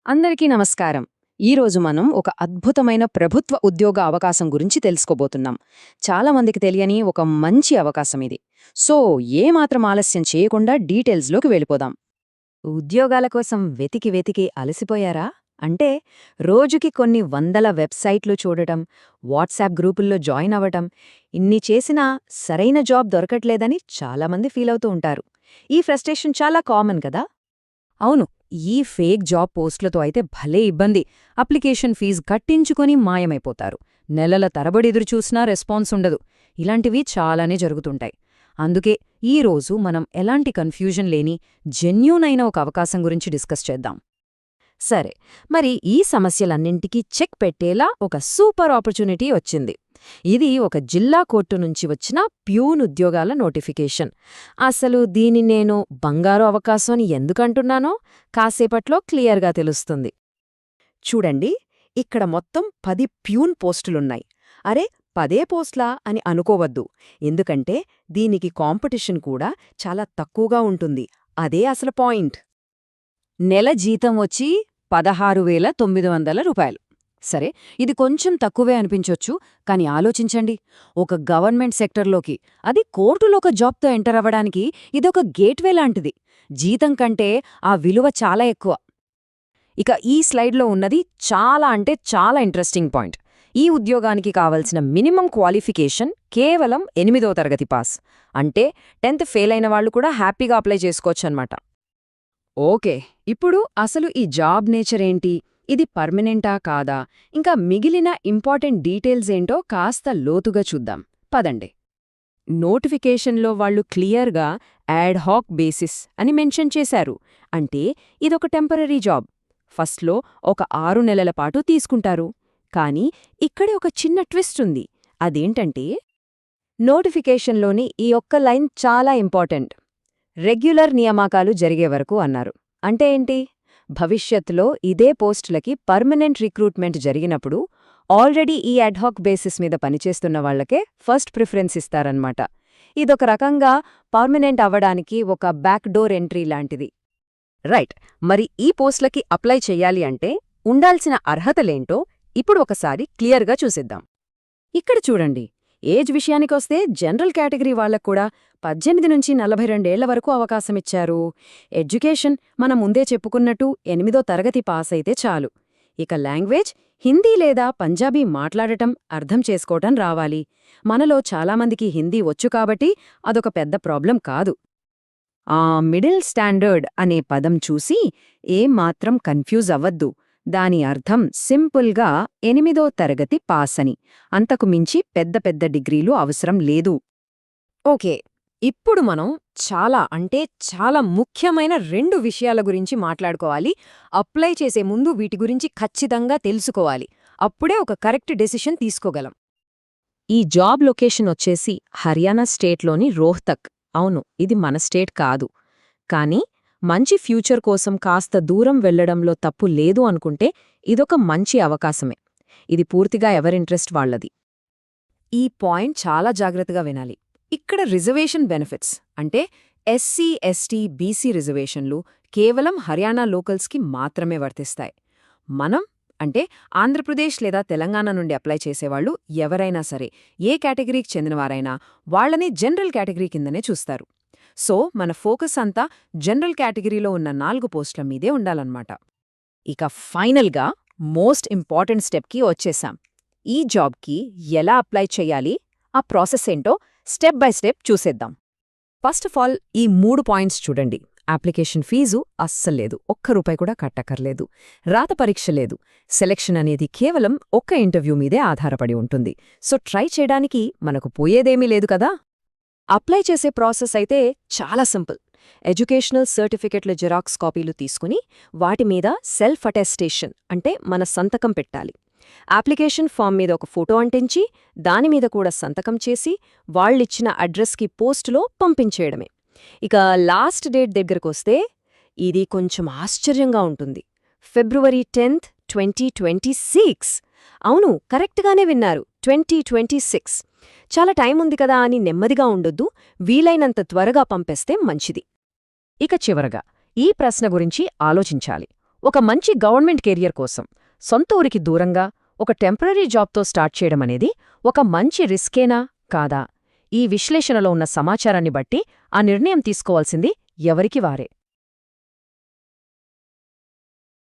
అందరికీ నమస్కారం. ఈరోజు మనం ఒక అద్భుతమైన ప్రభుత్వ ఉద్యోగ అవకాశం గురించి తెలుసుకోబోతున్నాం. చాలా మందికి తెలియని ఒక మంచి అవకాశం ఇది. సో, ఏమాత్రం ఆలస్యం చేయకుండా డీటెయిల్స్లోకి వెళ్ళిపోదాం. ఉద్యోగాల కోసం వెతికి వెతికి అలసిపోయారా? అంటే రోజుకి కొన్ని వందల వెబ్సైట్లు చూడటం, వాట్సాప్ గ్రూపుల్లో జాయిన్ అవ్వటం, ఇన్ని చేసినా సరైన జాబ్ దొరకట్లేదని చాలామంది ఫీలవుతూ ఉంటారు. ఈ ఫ్రస్ట్రేషన్ చాలా కామన్ కదా? అవును, ఈ ఫేక్ జాబ్ పోస్టులతో అయితే భలే ఇబ్బంది. అప్లికేషన్ ఫీజు కట్టించుకొని మాయమైపోతారు. నెలల తరబడి ఎదురుచూసినా రెస్పాన్స్ ఉండదు. ఇలాంటివి చాలానే జరుగుతుంటాయి. అందుకే ఈరోజు మనం ఎలాంటి కన్ఫ్యూజన్ లేని జెన్యూన్ అయిన ఒక అవకాశం గురించి డిస్కస్ చేద్దాం. సరే, మరి ఈ సమస్యలన్నింటికీ చెక్ పెట్టేలా ఒక సూపర్ ఆపర్చునిటీ వచ్చింది. ఇది ఒక జిల్లా కోర్టు నుంచి వచ్చిన ప్యూన్ ఉద్యోగాల నోటిఫికేషన్. అసలు దీని నేను బంగారు అవకాశం అని ఎందుకంటున్నానో కాసేపట్లో క్లియర్గా తెలుస్తుంది. చూడండి, ఇక్కడ మొత్తం 10 ప్యూన్ పోస్టులున్నాయి. అరే, 10 పోస్ట్లా అని అనుకోవద్దు. ఎందుకంటే దీనికి కాంపిటీషన్ కూడా చాలా తక్కువగా ఉంటుంది. అదే అసలు పాయింట్. నెల జీతం వచ్చి 16,900 రూపాయలు. సరే, ఇది కొంచెం తక్కువే అనిపించొచ్చు, కానీ ఆలోచించండి. ఒక గవర్నమెంట్ సెక్టర్లోకి, అది కోర్టులో ఒక జాబ్తో ఎంటర్ అవ్వడానికి ఇదొక గేట్వే లాంటిది. జీతం కంటే ఆ విలువ చాలా ఎక్కువ. ఇక ఈ స్లైడ్లో ఉన్నది చాలా అంటే చాలా ఇంట్రెస్టింగ్ పాయింట్. ఈ ఉద్యోగానికి కావలసిన మినిమం క్వాలిఫికేషన్ కేవలం 8వ తరగతి పాస్. అంటే 10th ఫెయిల్ అయిన వాళ్ళు కూడా హ్యాపీగా అప్లై చేసుకోవచ్చన్నమాట. ఓకే, ఇప్పుడు అసలు ఈ జాబ్ నేచర్ ఏంటి, ఇది పర్మనెంటా కాదా, ఇంకా మిగిలిన ఇంపార్టెంట్ డీటెయిల్స్ ఏంటో కాస్త లోతుగా చూద్దాం. పదండి. నోటిఫికేషన్లో వాళ్ళు క్లియర్గా యాడ్ హాక్ బేసిస్ అని మెన్షన్ చేశారు. అంటే ఇదొక టెంపరరీ జాబ్. ఫస్ట్లో ఒక 6 నెలల పాటు తీసుకుంటారు. కానీ ఇక్కడే ఒక చిన్న ట్విస్ట్ ఉంది. అదేంటంటే, నోటిఫికేషన్లోని ఈ ఒక్క లైన్ చాలా ఇంపార్టెంట్. రెగ్యులర్ నియామకాలు జరిగే వరకు అన్నారు. అంటే ఏంటి? భవిష్యత్తులో ఇదే పోస్టులకి పర్మనెంట్ రిక్రూట్మెంట్ జరిగినప్పుడు ఆల్రెడీ ఈ అడ్హాక్ బేసిస్ మీద పనిచేస్తున్న వాళ్లకే ఫస్ట్ ప్రిఫరెన్స్ ఇస్తారన్నమాట. ఇదొక రకంగా పర్మనెంట్ అవ్వడానికి ఒక బ్యాక్ డోర్ ఎంట్రీ లాంటిది. రైట్, మరి ఈ పోస్టులకి అప్లై చెయ్యాలి అంటే ఉండాల్సిన అర్హతలేంటో ఇప్పుడు ఒకసారి క్లియర్గా చూసిద్దాం. ఇక్కడ చూడండి, ఏజ్ విషయానికొస్తే జనరల్ కేటగిరీ వాళ్లక్కూడా 18 నుంచి 42 ఏళ్ల వరకు అవకాశమిచ్చారు. ఎడ్యుకేషన్ మనం ముందే చెప్పుకున్నట్టు 8వ తరగతి పాస్ అయితే చాలు. ఇక లాంగ్వేజ్ హిందీ లేదా పంజాబీ మాట్లాడటం, అర్థం చేసుకోవటం రావాలి. మనలో చాలామందికి హిందీ వచ్చు కాబట్టి అదొక పెద్ద ప్రాబ్లం కాదు. ఆ మిడిల్ స్టాండర్డ్ అనే పదం చూసి ఏమాత్రం కన్ఫ్యూజ్ అవ్వద్దు. దాని అర్థం సింపుల్గా 8వ తరగతి పాస్ అని. అంతకు మించి పెద్ద పెద్ద డిగ్రీలు అవసరం లేదు. ఓకే, ఇప్పుడు మనం చాలా అంటే చాలా ముఖ్యమైన 2 విషయాల గురించి మాట్లాడుకోవాలి. అప్లై చేసే ముందు వీటి గురించి ఖచ్చితంగా తెలుసుకోవాలి. అప్పుడే ఒక కరెక్ట్ డెసిషన్ తీసుకోగలం. ఈ జాబ్ లొకేషన్ వచ్చేసి హర్యానా స్టేట్లోని రోహ్తక్. అవును, ఇది మన స్టేట్ కాదు. కానీ మంచి ఫ్యూచర్ కోసం కాస్త దూరం వెళ్లడంలో తప్పు లేదు అనుకుంటే ఇదొక మంచి అవకాశమే. ఇది పూర్తిగా ఎవరింట్రెస్ట్ వాళ్లది. ఈ పాయింట్ చాలా జాగ్రత్తగా వినాలి. ఇక్కడ రిజర్వేషన్ బెనిఫిట్స్ అంటే ఎస్సీ, ఎస్టీ, బీసీ రిజర్వేషన్లు కేవలం హర్యానా లోకల్స్కి మాత్రమే వర్తిస్తాయి. మనం అంటే ఆంధ్రప్రదేశ్ లేదా తెలంగాణ నుండి అప్లై చేసేవాళ్లు ఎవరైనా సరే, ఏ కేటగిరీకి చెందినవారైనా వాళ్లని జనరల్ కేటగిరీ కిందనే చూస్తారు. సో మన ఫోకస్ అంతా జనరల్ కేటగిరీలో ఉన్న 4 పోస్టుల మీదే ఉండాలన్నమాట. ఇక ఫైనల్గా మోస్ట్ ఇంపార్టెంట్ స్టెప్కి వచ్చేశాం. ఈ జాబ్కి ఎలా అప్లై చెయ్యాలి, ఆ ప్రాసెస్ ఏంటో స్టెప్ బై స్టెప్ చూసేద్దాం. ఫస్ట్ ఆఫ్ ఆల్ ఈ 3 పాయింట్స్ చూడండి. అప్లికేషన్ ఫీజు అస్సల్లేదు, ₹1 కూడా కట్టక్కర్లేదు. రాత పరీక్ష లేదు. సెలెక్షన్ అనేది కేవలం ఒక్క ఇంటర్వ్యూ మీదే ఆధారపడి ఉంటుంది. సో ట్రై చేయడానికి మనకు పోయేదేమీ లేదు కదా. అప్లై చేసే ప్రాసెస్ అయితే చాలా సింపుల్. ఎడ్యుకేషనల్ సర్టిఫికెట్ల జిరాక్స్ కాపీలు తీసుకుని వాటి మీద సెల్ఫ్ అటెస్టేషన్ అంటే మన సంతకం పెట్టాలి. అప్లికేషన్ ఫామ్ మీద ఒక ఫోటో అంటించి దానిమీద కూడా సంతకం చేసి వాళ్ళిచ్చిన అడ్రస్కి పోస్టులో పంపించేయడమే. ఇక లాస్ట్ డేట్ దగ్గరకొస్తే ఇది కొంచెం ఆశ్చర్యంగా ఉంటుంది. February 10th, 2026. అవును, కరెక్ట్గానే విన్నారు, 2026. చాలా టైం ఉంది కదా అని నెమ్మదిగా ఉండొద్దు. వీలైనంత త్వరగా పంపేస్తే మంచిది. ఇక చివరగా ఈ ప్రశ్న గురించి ఆలోచించాలి. ఒక మంచి గవర్నమెంట్ కెరియర్ కోసం సొంత ఊరికి దూరంగా ఒక టెంపరరీ జాబ్తో స్టార్ట్ చేయడమనేది ఒక మంచి రిస్కేనా కాదా? ఈ విశ్లేషణలో ఉన్న సమాచారాన్ని బట్టి ఆ నిర్ణయం తీసుకోవాల్సింది ఎవరికి వారే.